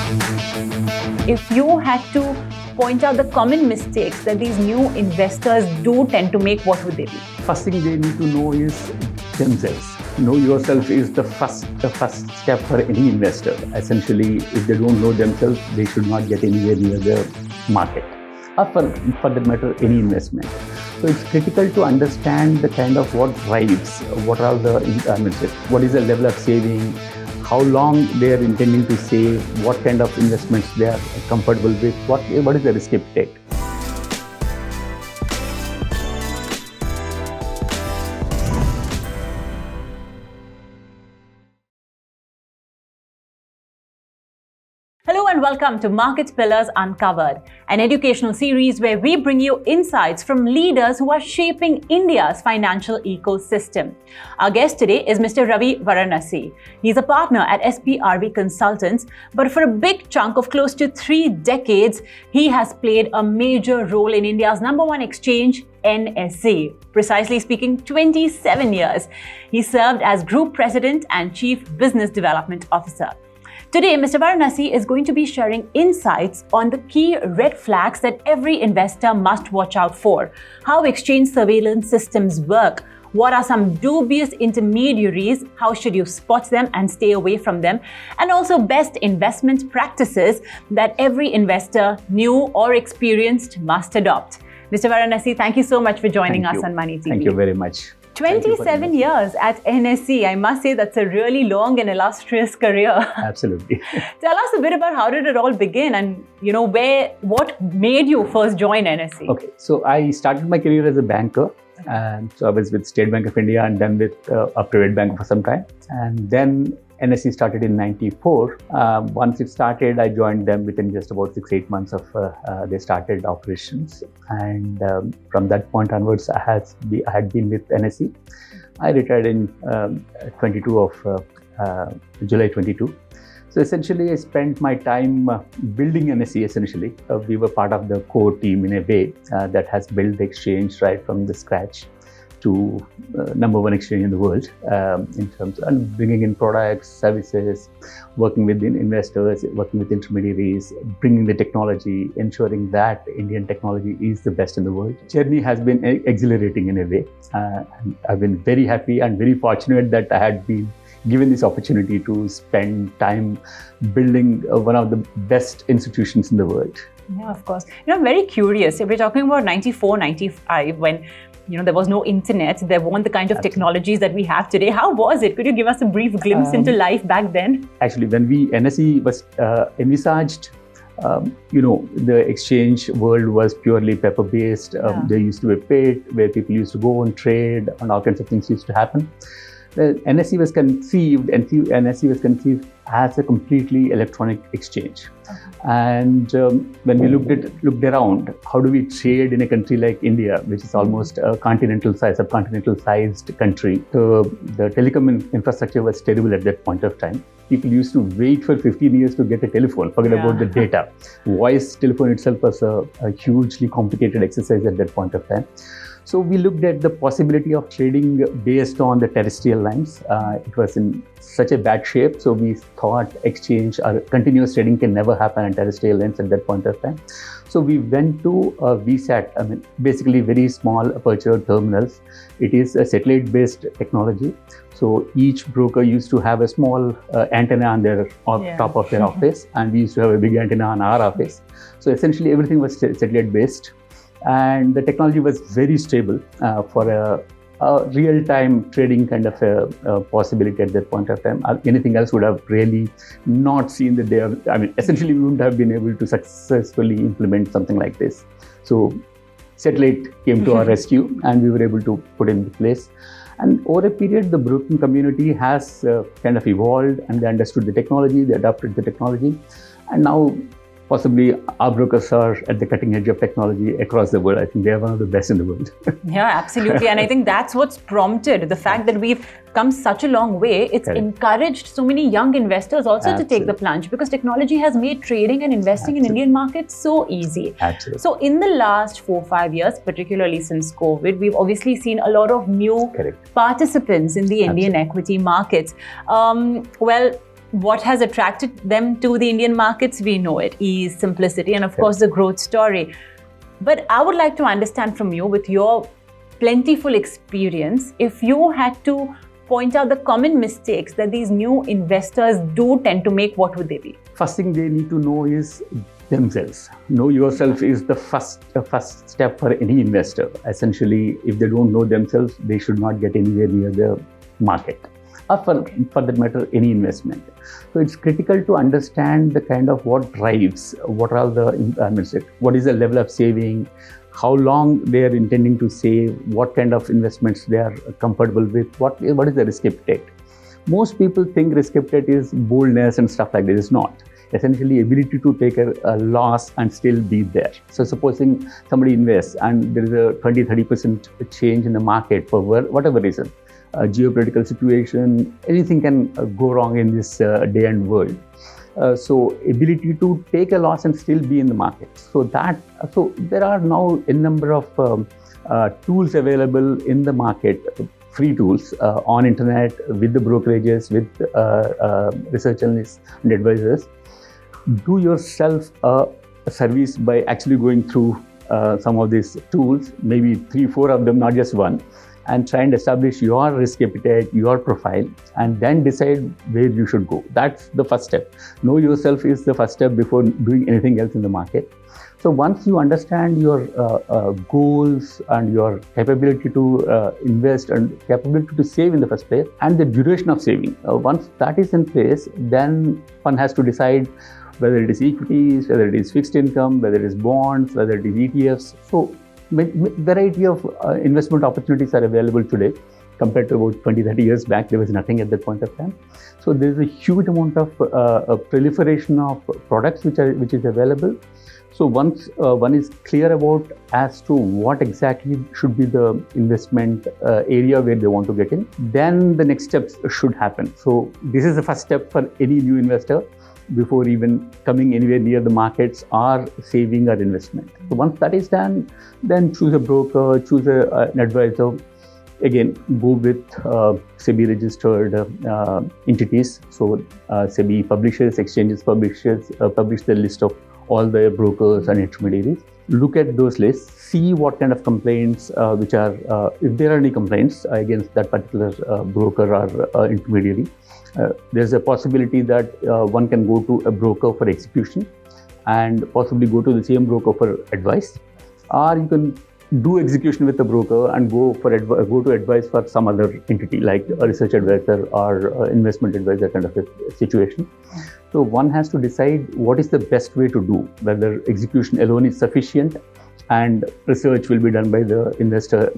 If you had to point out the common mistakes that these new investors do tend to make, what would they be? First thing they need to know is themselves. Know yourself is the first step for any investor. Essentially, if they don't know themselves, they should not get anywhere near the market, or for that matter, any investment. So it's critical to understand the kind of what drives, what are the, what is the level of saving, how long they are intending to save, what kind of investments they are comfortable with, what is the risk appetite. Hello and welcome to Market Pillars Uncovered, an educational series where we bring you insights from leaders who are shaping India's financial ecosystem. Our guest today is Mr. Ravi Varanasi. He's a partner at SPRV Consultants, but for a big chunk of close to 3 decades, he has played a major role in India's #1 exchange, NSE. Precisely speaking, 27 years. He served as Group President and Chief Business Development Officer. Today, Mr. Varanasi is going to be sharing insights on the key red flags that every investor must watch out for, how exchange surveillance systems work, what are some dubious intermediaries, how should you spot them and stay away from them, and also best investment practices that every investor, new or experienced, must adopt. Mr. Varanasi, thank you so much for joining us on Money TV. Thank you very much. 27 years at NSE. I must say that's a really long and illustrious career. Absolutely. Tell us a bit about how did it all begin and, what made you first join NSE? Okay, so I started my career as a banker. And so I was with State Bank of India and then with a private bank for some time. And then NSE started in '94. Once it started, I joined them within just about 6-8 months of they started operations. And from that point onwards, I had been with NSE. I retired in July 22. So essentially, I spent my time building NSE. Essentially, we were part of the core team in a way that has built the exchange right from the scratch to #1 exchange in the world in terms of bringing in products, services, working with investors, working with intermediaries, bringing the technology, ensuring that Indian technology is the best in the world. Journey has been exhilarating in a way. And I've been very happy and very fortunate that I had been given this opportunity to spend time building one of the best institutions in the world. Yeah, of course. I'm very curious. If we're talking about 94, 95, when there was no internet, there weren't the kind of technologies that we have today. How was it? Could you give us a brief glimpse into life back then? Actually, when NSE was envisaged, the exchange world was purely paper-based. There used to be a pit where people used to go and trade and all kinds of things used to happen. NSE was conceived as a completely electronic exchange. And when we looked around, how do we trade in a country like India, which is almost a subcontinental-sized country? The telecom infrastructure was terrible at that point of time. People used to wait for 15 years to get a telephone, forget about the data. Voice telephone itself was a hugely complicated exercise at that point of time. So we looked at the possibility of trading based on the terrestrial lines. It was in such a bad shape, so we thought exchange or continuous trading can never happen on terrestrial lines at that point of time. So we went to VSAT, basically very small aperture terminals. It is a satellite-based technology. So each broker used to have a small antenna on their top of their office, and we used to have a big antenna on our office. So essentially everything was satellite-based. And the technology was very stable for a real-time trading kind of a possibility at that point of time. Anything else would have really not seen the day of, essentially we wouldn't have been able to successfully implement something like this. So satellite came to our rescue and we were able to put it in place. And over a period, the broking community has kind of evolved and they understood the technology, they adopted the technology. And now possibly our brokers are at the cutting edge of technology across the world. I think they are one of the best in the world. Yeah, absolutely. And I think that's what's prompted the fact that we've come such a long way. It's encouraged so many young investors also to take the plunge because technology has made trading and investing in Indian markets so easy. Absolutely. So in the last 4-5 years, particularly since COVID, we've obviously seen a lot of new participants in the Indian equity markets. what has attracted them to the Indian markets? We know it, ease, simplicity, and of course the growth story. But I would like to understand from you, with your plentiful experience, if you had to point out the common mistakes that these new investors do tend to make, what would they be? First thing they need to know is themselves. Know yourself is the first step for any investor. Essentially, if they don't know themselves, they should not get anywhere near the market, or for that matter, any investment. So it's critical to understand the kind of what drives, what are the, what is the level of saving, how long they are intending to save, what kind of investments they are comfortable with, what is the risk appetite. Most people think risk appetite is boldness and stuff like this. It's not. Essentially, ability to take a loss and still be there. So supposing somebody invests and there is a 20-30% change in the market for whatever reason, geopolitical situation, anything can go wrong in this day-end world. So ability to take a loss and still be in the market. So there are now a number of tools available in the market, free tools on internet, with the brokerages, with research analysts and advisors. Do yourself a service by actually going through some of these tools, maybe 3-4 of them, not just one, and try and establish your risk appetite, your profile, and then decide where you should go. That's the first step. Know yourself is the first step before doing anything else in the market. So once you understand your goals and your capability to invest and capability to save in the first place, and the duration of saving, once that is in place, then one has to decide whether it is equities, whether it is fixed income, whether it is bonds, whether it is ETFs. So variety of investment opportunities are available today compared to about 20-30 years back. There was nothing at that point of time. So there is a huge amount of proliferation of products which is available. So once one is clear about as to what exactly should be the investment area where they want to get in, then the next steps should happen. So this is the first step for any new investor before even coming anywhere near the markets or saving or investment. So once that is done, then choose a broker, choose an advisor. Again, go with SEBI registered entities. So SEBI publishes, exchanges publish the list of all the brokers and intermediaries. Look at those lists, see what kind of complaints if there are any complaints against that particular broker or intermediary. There's a possibility that one can go to a broker for execution and possibly go to the same broker for advice, or you can do execution with the broker and go to advice for some other entity like a research advisor or investment advisor kind of a situation. So one has to decide what is the best way to do, whether execution alone is sufficient and research will be done by the investor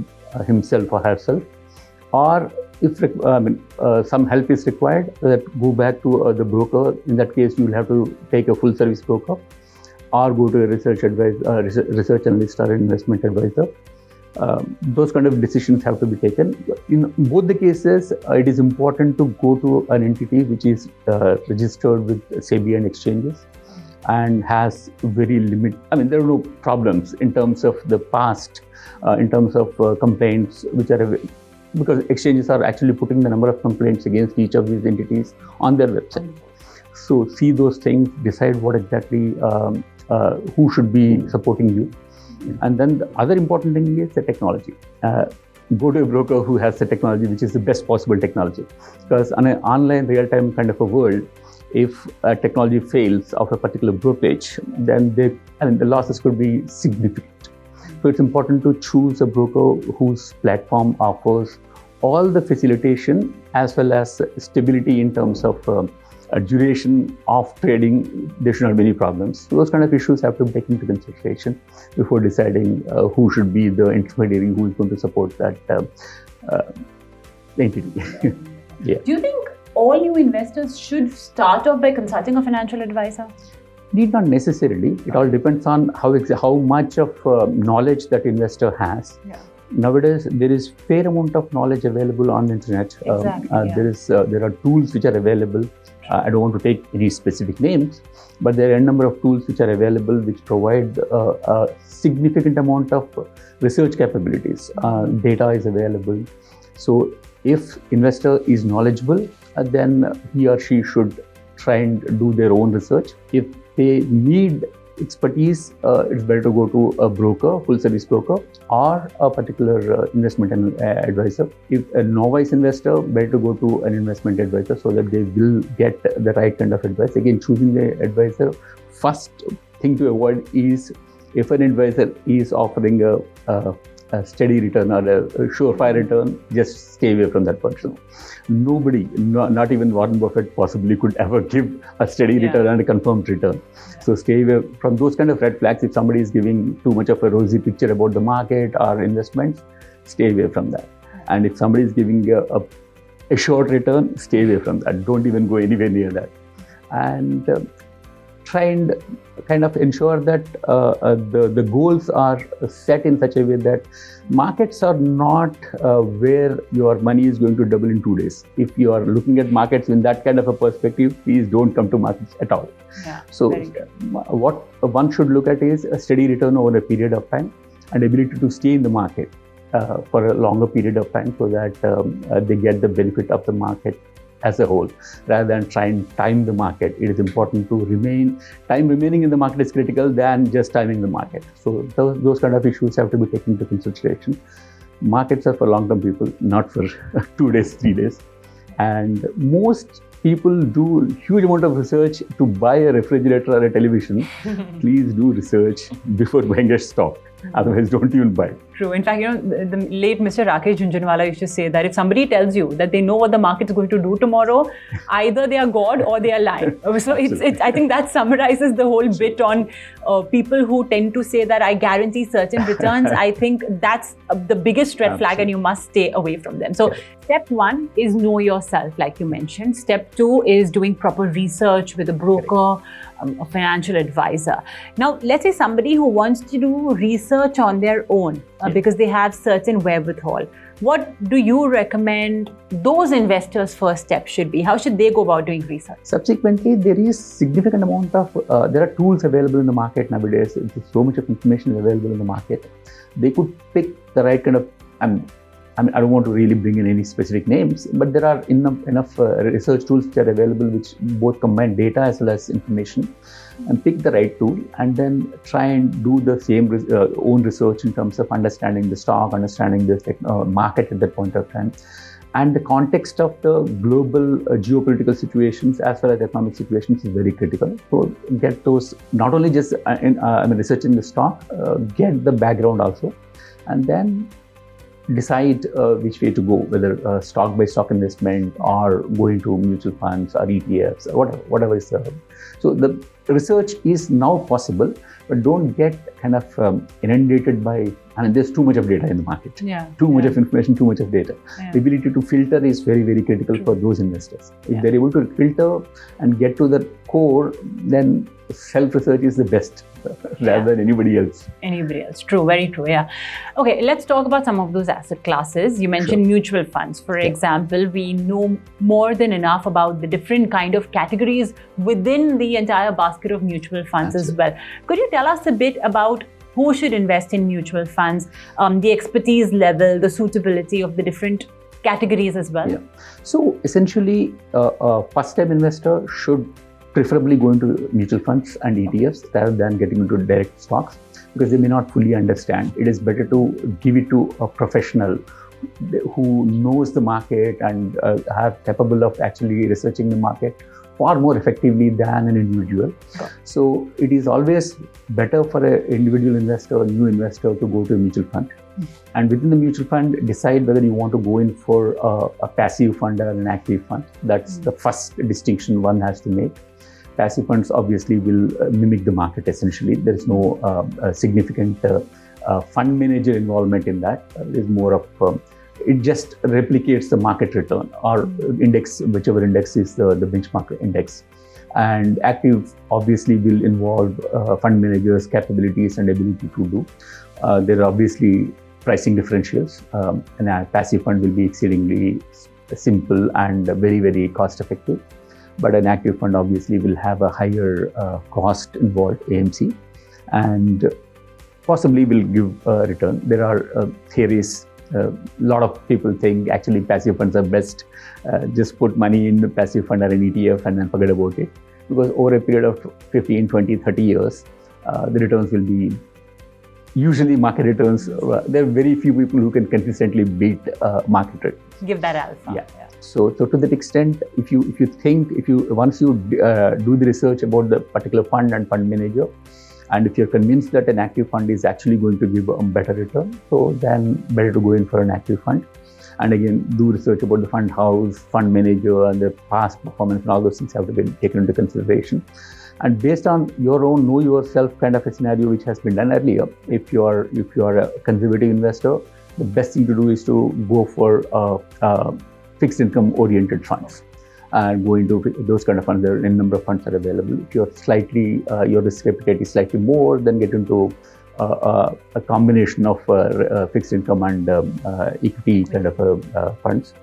himself or herself, or if some help is required, go back to the broker. In that case, you will have to take a full service broker or go to a research analyst or investment advisor. Those kind of decisions have to be taken. In both the cases, it is important to go to an entity which is registered with SEBI and exchanges and has very limited, there are no problems in terms of the past, in terms of complaints which are because exchanges are actually putting the number of complaints against each of these entities on their website. So see those things, decide what exactly, who should be supporting you. And then the other important thing is the technology. Go to a broker who has the technology, which is the best possible technology. Because on an online real-time kind of a world, if a technology fails of a particular brokerage, then the losses could be significant. So it's important to choose a broker whose platform offers all the facilitation as well as stability in terms of duration of trading. There should not be any problems. So those kind of issues have to be taken into consideration before deciding who should be the intermediary who is going to support that entity. Yeah. Do you think all new investors should start off by consulting a financial advisor? Need not necessarily. It all depends on how much of knowledge that investor has. Yeah. Nowadays, there is fair amount of knowledge available on the internet. Exactly, there are tools which are available. I don't want to take any specific names, but there are a number of tools which are available which provide a significant amount of research capabilities. Data is available. So if investor is knowledgeable, then he or she should try and do their own research. If they need expertise, it's better to go to a broker, full service broker, or a particular investment advisor. If a novice investor, better to go to an investment advisor so that they will get the right kind of advice. Again, choosing the advisor, first thing to avoid is if an advisor is offering a steady return or a surefire return, just stay away from that person. Nobody, not even Warren Buffett possibly could ever give a steady return and a confirmed return. So stay away from those kind of red flags. If somebody is giving too much of a rosy picture about the market or investments, stay away from that. And if somebody is giving a short return, stay away from that. Don't even go anywhere near that. And try and kind of ensure that the goals are set in such a way that markets are not where your money is going to double in 2 days. If you are looking at markets in that kind of a perspective, please don't come to markets at all. So what one should look at is a steady return over a period of time and ability to stay in the market for a longer period of time so that they get the benefit of the market as a whole, rather than try and time the market. It is important to remaining in the market is critical than just timing the market. So those kind of issues have to be taken into consideration. Markets are for long-term people, not for 2 days, 3 days. And most people do huge amount of research to buy a refrigerator or a television. Please do research before buying a stock. Otherwise, don't even buy. True. In fact, the late Mr. Rakesh Jhunjhunwala used to say that if somebody tells you that they know what the market is going to do tomorrow, either they are God or they are lying. So I think that summarizes the whole bit on people who tend to say that I guarantee certain returns. I think that's the biggest red flag and you must stay away from them. So step 1 is know yourself, like you mentioned. Step 2 is doing proper research with a broker, a financial advisor. Now, let's say somebody who wants to do research on their own because they have certain wherewithal. What do you recommend those investors' first step should be? How should they go about doing research? Subsequently, there is significant amount of, there are tools available in the market nowadays. There's so much of information available in the market. They could pick the right kind of, I don't want to really bring in any specific names, but there are enough research tools which are available which both combine data as well as information, and pick the right tool and then try and do the same own research in terms of understanding the stock, understanding the market at that point of time, and the context of the global geopolitical situations as well as economic situations is very critical. So get those, not only just researching the stock, get the background also, and then decide which way to go, whether stock by stock investment or going to mutual funds or ETFs or whatever is the. So the research is now possible, but don't get kind of inundated by, there's too much of data in the market. Too much of information, too much of data. The ability to filter is very, very critical for those investors. If they're able to filter and get to the core, then self-research is the best rather than anybody else. True, very true, Okay, let's talk about some of those asset classes. You mentioned mutual funds. For example, we know more than enough about the different kind of categories within the entire basket of mutual funds as well. Could you tell us a bit about who should invest in mutual funds, the expertise level, the suitability of the different categories as well? So essentially, a first-time investor should preferably go into mutual funds and ETFs rather than getting into direct stocks because they may not fully understand. It is better to give it to a professional who knows the market and are capable of actually researching the market far more effectively than an individual. So it is always better for an individual investor, a new investor, to go to a mutual fund. And within the mutual fund, decide whether you want to go in for a passive fund or an active fund. That's the first distinction one has to make. Passive funds obviously will mimic the market essentially. There is no significant fund manager involvement in that. There's more of, it just replicates the market return or index, whichever index is the benchmark index. And active obviously will involve fund managers' capabilities and ability to do. There are obviously pricing differentials. And a passive fund will be exceedingly simple and very, very cost effective. But an active fund obviously will have a higher cost involved, AMC, and possibly will give a return. There are theories A lot of people think actually passive funds are best. Just put money in the passive fund or an ETF and then forget about it. Because over a period of 15, 20, 30 years, the returns will be usually market returns. There are very few people who can consistently beat market returns. Give that alpha. Yeah. So to that extent, once you do the research about the particular fund and fund manager, and if you're convinced that an active fund is actually going to give a better return, so then better to go in for an active fund. And again, do research about the fund house, fund manager, and the past performance, and all those things have to be taken into consideration. And based on your own know yourself kind of a scenario which has been done earlier, if you are a conservative investor, the best thing to do is to go for fixed income oriented funds and go into those kind of funds. There are a number of funds are available. If you're slightly your risk appetite is slightly more, then get into a combination of fixed income and equity kind of funds.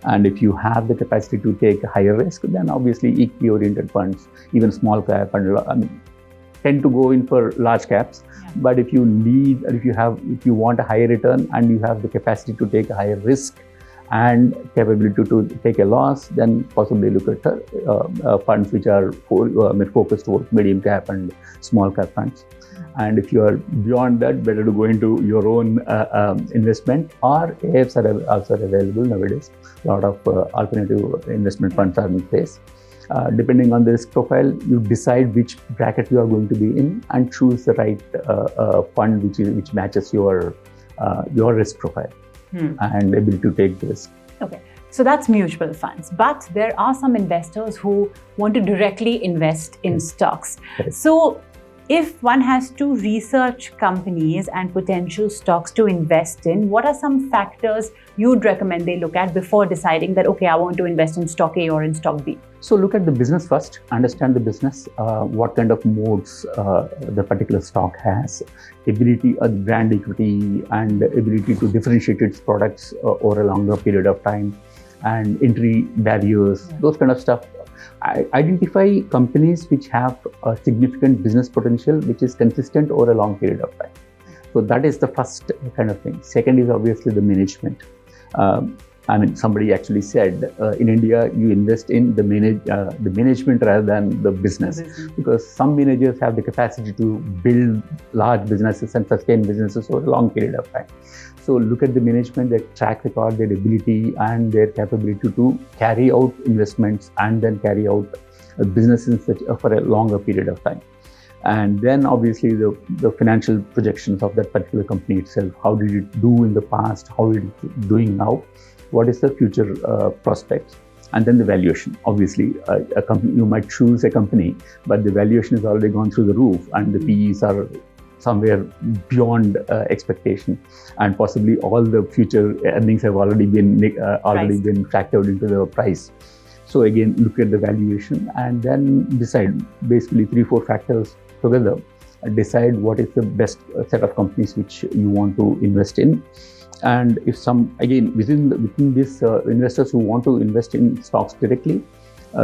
And if you have the capacity to take higher risk, then obviously equity oriented funds, even small cap, and tend to go in for large caps. Yeah. But if you want a higher return and you have the capacity to take a higher risk and capability to take a loss, then possibly look at funds which are focused towards medium cap and small cap funds. And if you are beyond that, better to go into your own investment, or AIFs are also available nowadays. A lot of alternative investment funds are in place. Depending on the risk profile, you decide which bracket you are going to be in and choose the right fund which matches your risk profile and ability to take the risk. Okay. So that's mutual funds, but there are some investors who want to directly invest in stocks. Correct. So if one has to research companies and potential stocks to invest in, what are some factors you'd recommend they look at before deciding that, okay, I want to invest in stock A or in stock B? So look at the business first, understand the business, what kind of modes the particular stock has, ability of brand equity and ability to differentiate its products over a longer period of time, and entry barriers, those kind of stuff. Identify companies which have a significant business potential which is consistent over a long period of time. So that is the first kind of thing. Second is obviously the management. Somebody actually said in India you invest in the management rather than the business, because some managers have the capacity to build large businesses and sustain businesses over a long period of time. So look at the management, their track record, their ability and their capability to carry out investments and then carry out businesses for a longer period of time. And then obviously the financial projections of that particular company itself. How did it do in the past? How is it doing now? What is the future prospects? And then the valuation. Obviously, a company, you might choose a company, but the valuation has already gone through the roof and the PEs are somewhere beyond expectation, and possibly all the future earnings have already been factored into the price. So again, look at the valuation and then decide, basically 3-4 factors together, decide what is the best set of companies which you want to invest in. And if within this investors who want to invest in stocks directly,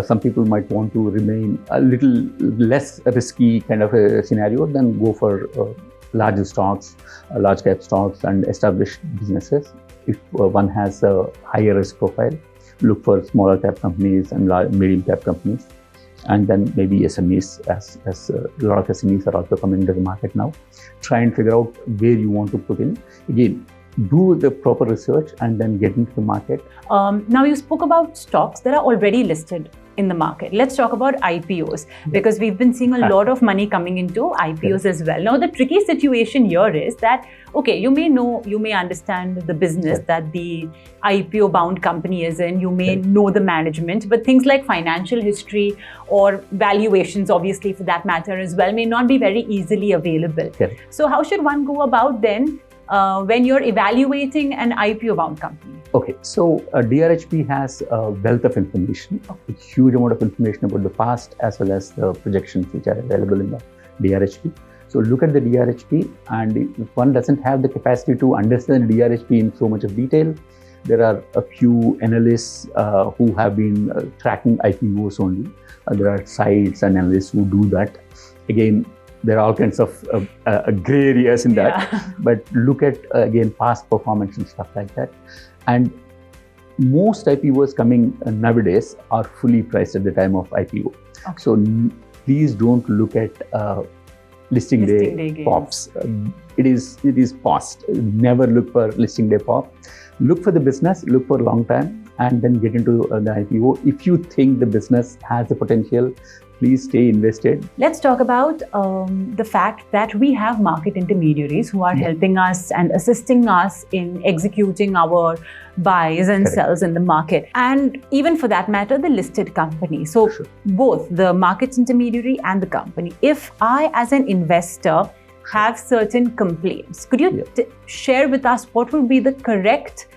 some people might want to remain a little less risky kind of a scenario, then go for larger stocks, large cap stocks and established businesses. If one has a higher risk profile, look for smaller cap companies and medium cap companies, and then maybe SMEs, as a lot of SMEs are also coming into the market now. Try and figure out where you want to put in. Again, do the proper research and then get into the market. Now you spoke about stocks that are already listed in the market. Let's talk about IPOs, because we've been seeing a lot of money coming into IPOs as well. Now the tricky situation here is that, okay, you may understand the business that the IPO bound company is in, you may know the management, but things like financial history or valuations, obviously for that matter as well, may not be very easily available. So how should one go about then when you're evaluating an IPO bound company? Okay, so DRHP has a wealth of information, a huge amount of information about the past as well as the projections which are available in the DRHP. So look at the DRHP, and if one doesn't have the capacity to understand DRHP in so much of detail, there are a few analysts who have been tracking IPOs only. There are sites and analysts who do that. Again, there are all kinds of gray areas in that, but look at again past performance and stuff like that. And most IPOs coming nowadays are fully priced at the time of IPO. Okay. So please don't look at listing day pops. It is past. Never look for listing day pop. Look for the business, look for a long time, and then get into the IPO. If you think the business has the potential, please stay invested. Let's talk about the fact that we have market intermediaries who are helping us and assisting us in executing our buys and sells in the market. And even for that matter, the listed company. So both the market intermediary and the company. If I, as an investor, have certain complaints, could you share with us what would be the correct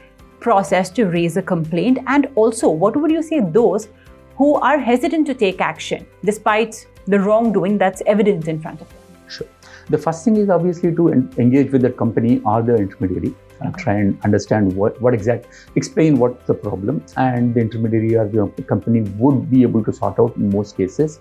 process to raise a complaint? And also, what would you say those who are hesitant to take action despite the wrongdoing that's evident in front of them? Sure. The first thing is obviously to engage with the company or the intermediary and try and understand explain what's the problem, and the intermediary or the company would be able to sort out in most cases.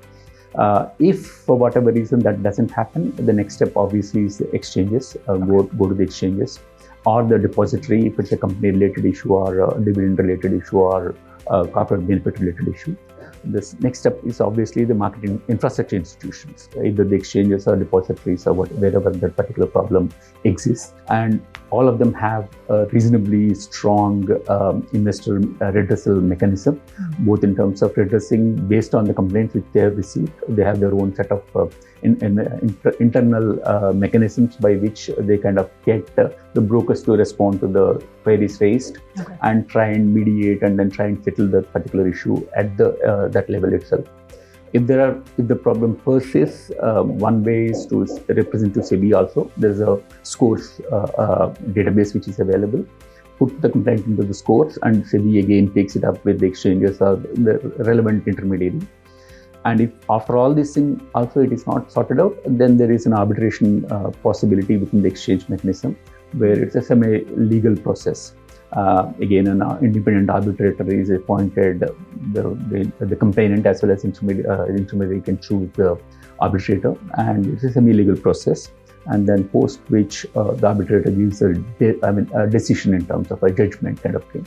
If for whatever reason that doesn't happen, the next step obviously is the exchanges, go to the exchanges or the depository if it's a company related issue or a dividend related issue or corporate benefit related issue. This next step is obviously the market infrastructure institutions, either the exchanges or depositories or wherever that particular problem exists. And all of them have a reasonably strong investor redressal mechanism, both in terms of redressing based on the complaints which they have received. They have their own set of internal mechanisms by which they kind of get the brokers to respond to the queries raised and try and mediate and then try and settle the particular issue at the that level itself. If the problem persists, one way is to represent to SEBI also. There's a scores database which is available. Put the complaint into the scores, and SEBI again takes it up with the exchanges or the relevant intermediary. And if after all this thing also it is not sorted out, then there is an arbitration possibility within the exchange mechanism, where it's a semi-legal process. Again, an independent arbitrator is appointed. The complainant as well as intermediary can choose the arbitrator, and it's a semi-legal process. And then post which the arbitrator gives a decision in terms of a judgment kind of thing,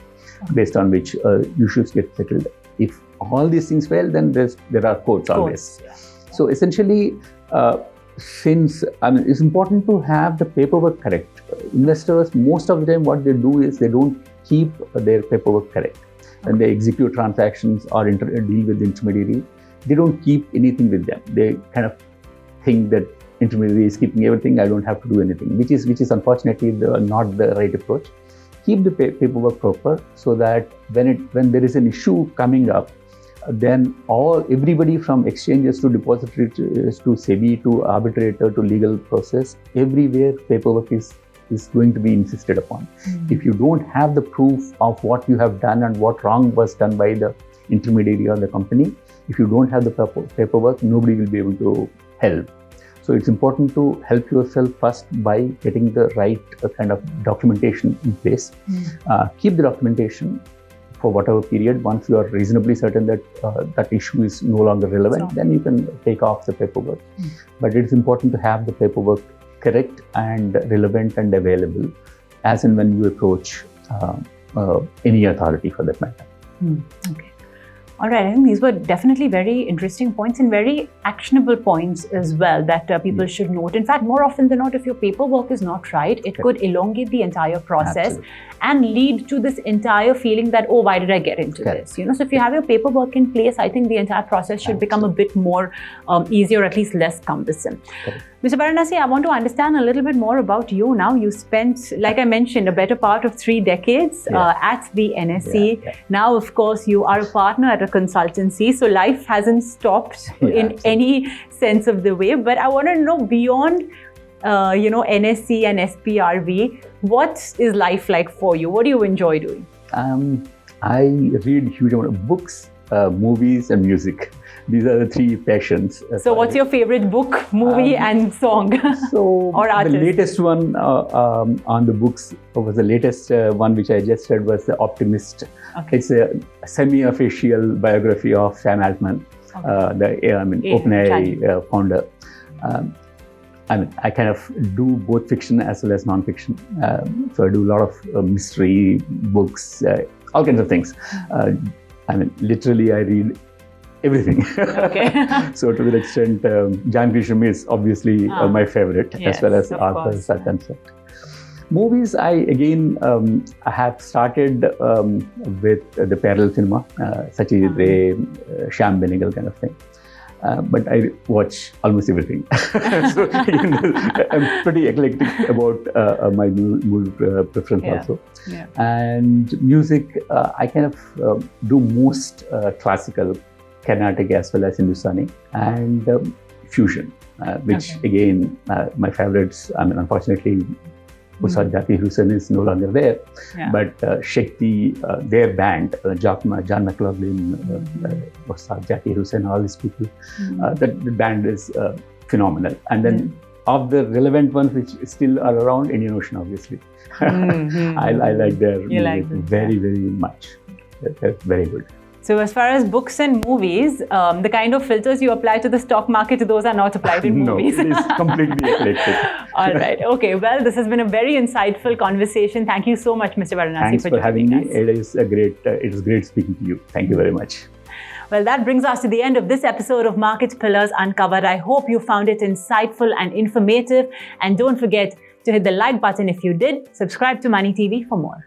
based on which issues get settled. If all these things fail, then there are courts always. So essentially, since it's important to have the paperwork correct. Investors, most of the time, what they do is they don't keep their paperwork correct. When they execute transactions or deal with the intermediary, they don't keep anything with them. They kind of think that intermediary is keeping everything, I don't have to do anything, which is unfortunately not the right approach. Keep the paperwork proper, so that when there is an issue coming up, then everybody from exchanges to depositories to SEBI to arbitrator to legal process, everywhere paperwork is going to be insisted upon. If you don't have the proof of what you have done and what wrong was done by the intermediary or the company, if you don't have the paperwork, nobody will be able to help. So it's important to help yourself first by getting the right kind of documentation in place. Keep the documentation for whatever period. Once you are reasonably certain that that issue is no longer relevant, then you can take off the paperwork. But it's important to have the paperwork correct and relevant and available as and when you approach any authority for that matter. Okay. All right, I think these were definitely very interesting points and very actionable points as well that people should note. In fact, more often than not, if your paperwork is not right, it could elongate the entire process and lead to this entire feeling that, oh, why did I get into this? So if you have your paperwork in place, I think the entire process should become a bit more easier, or at least less cumbersome. Mr. Varanasi, I want to understand a little bit more about you now. You spent, like I mentioned, a better part of 3 decades at the NSE. Now, of course, you are a partner at a consultancy, so life hasn't stopped in any sense of the way. But I want to know, beyond NSE and SPRV, what is life like for you? What do you enjoy doing? I read a huge amount of books, movies and music. These are the 3 passions. So what's your favorite book, movie and song or artist? The latest one on the books was the latest one which I just read was The Optimist. It's a semi-official biography of Sam Altman, the OpenAI founder. I kind of do both fiction as well as non-fiction. So I do a lot of mystery books, all kinds of things. Literally, I read everything. Okay. So to that extent, Jan Grisham is obviously my favorite, yes, as well as authors are concerned. Movies, I have started with the parallel cinema, Satyajit Ray, Shyam Benegal kind of thing. But I watch almost everything. So again, I'm pretty eclectic about my mood preference also. Yeah. And music, I kind of do most classical, Carnatic as well as Hindustani, and fusion, which again, my favorites. Unfortunately, Ustad Zakir Hussain is no longer there, but Shakti, their band, John McLaughlin, Ustad Zakir Hussain, all these people, that the band is phenomenal. And then of the relevant ones which still are around, Indian Ocean, obviously. I like their music very, very much. They're very good. So as far as books and movies, the kind of filters you apply to the stock market, those are not applied in movies. No, it's completely eclectic. All right. Okay. Well, this has been a very insightful conversation. Thank you so much, Mr. Varanasi, Thanks for having me. It is great speaking to you. Thank you very much. Well, that brings us to the end of this episode of Market Pillars Uncovered. I hope you found it insightful and informative. And don't forget to hit the like button if you did. Subscribe to Money TV for more.